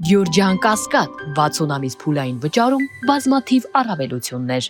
Գյորջյան Կասկադ 60 ամիս փուլային վճարում բազմաթիվ առավելություններ։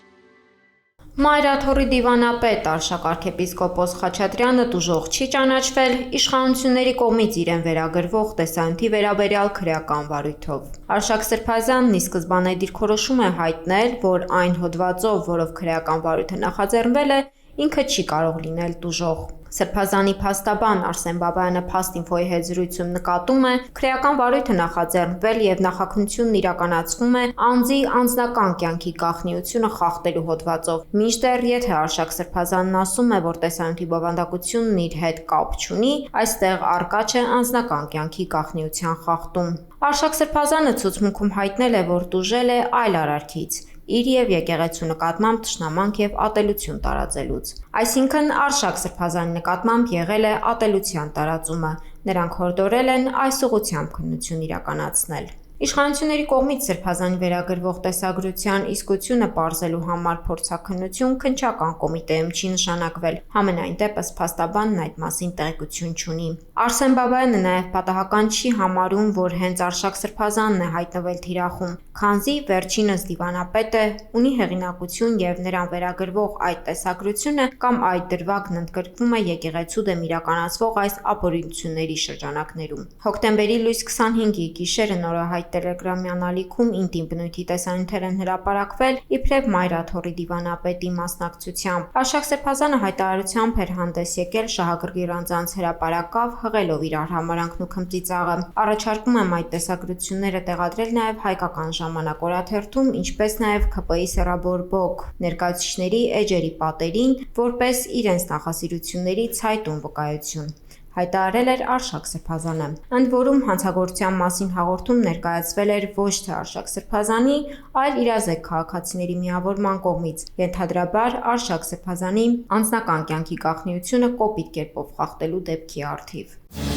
Մայրաթոռի դիվանապետ Արշակ arczepiskopos Խաչատրյանը տուժող չի ճանաչվել իշխանությունների կողմից իրեն վերագրվող տեսանյութի վերաբերյալ քրեական վարույթով։ Արշակ Սրբազյանն ի սկզբանե դիրքորոշում է հայտնել, որ այն հոդվածով, որով քրեական վարույթը նախաձեռնվել է, ինքը չի կարող լինել տուժող։ Սրբազանի փաստաբան Արսեն Բաբայանը Փաստ-Ինֆոյի հետ զրույցում նկատում է, քրեական վարույթը նախաձեռնվել եւ նախաքննությունն իրականացվում է անձի անձնական կյանքի գաղտնիությունը խախտելու հոդվածով։ Մինչդեռ, եթե Արշակ Սրբազանն ասում է, որ տեսանյութի բովանդակությունն իր հետ կապ չունի, այստեղ առկա չէ անձնական կյանքի գաղտնիության խախտում։ Արշակ Սրբազանը ցուցմունքում հայտնել է, որ տուժել է այլ արարքից՝ իր եւ եկեղեցու նկատմամբ թշնամանք եւ ատելություն տարածելուց։ Այսինքն Արշակ Սրբազանի նկատմամբ եղել է ատելության տարածումը։ Նրանք հորդորել են այս ուղղությամբ քննություն իրականացնել։ Իշխանությունների կողմից Սրբազանի վերագրվող տեսագրության իսկությունը պարզելու համար փորձաքննություն քննչական կոմիտեում չի նշանակվել։ Համենայն դեպս փաստաբանն այդ մասին տեղեկություն չունի։ Արսեն Բաբայանը նաև պատահական չի համարում, որ հենց Արշակ Սրբազանն է հայտնվել թիրախում, քանզի վերջինս դիվանապետ է, ունի հեղինակություն եւ նրան վերագրվող այդ տեսագրությունը կամ այդ դրվագն ընդգրկվում է եկեղեցու դեմ իրականացվող այս ապօրինությունների շրջանակներում։ Հոկտեմբերի լույս 25-ի գիշերը նորահայտ Տելեգրամյան ալիքում ինտիմ բնույթի տեսանյութեր են հրապարակվել իբրև Մայրաթոռի դիվանապետի մասնակցությամբ։ Արշակ Սրբազանը հայտարարությամբ էր հանդես եկել շահագրգիռ անձանց հրապարակավ, հղելով իր արհամարանքն ու քմծիծաղը։ Առաջարկում եմ այդ տեսագրությունները տեղադրել նաև հայկական ժամանակ օրաթերթում, ինչպես նաև ՔՊԻ սեռաբոր ԲՕԿ ներկայացուցիչների էջերի պատերին, որպես իրենց նախասիրությունների ցայտուն վկայություն։ Հայտարարել էր Արշակ Սրբազանը։ Ընդ որում հանցագործության մասին հաղորդում ներկայացվել էր ոչ թե Արշակ Սրբազանի, այլ իրազեկ քաղաքացիների միավորման կողմից, ենթադրաբար Արշակ Սրբազանի անձնական կյանքի գաղտնիությունը կոպիտ կերպով խախտելու դեպքի առթիվ։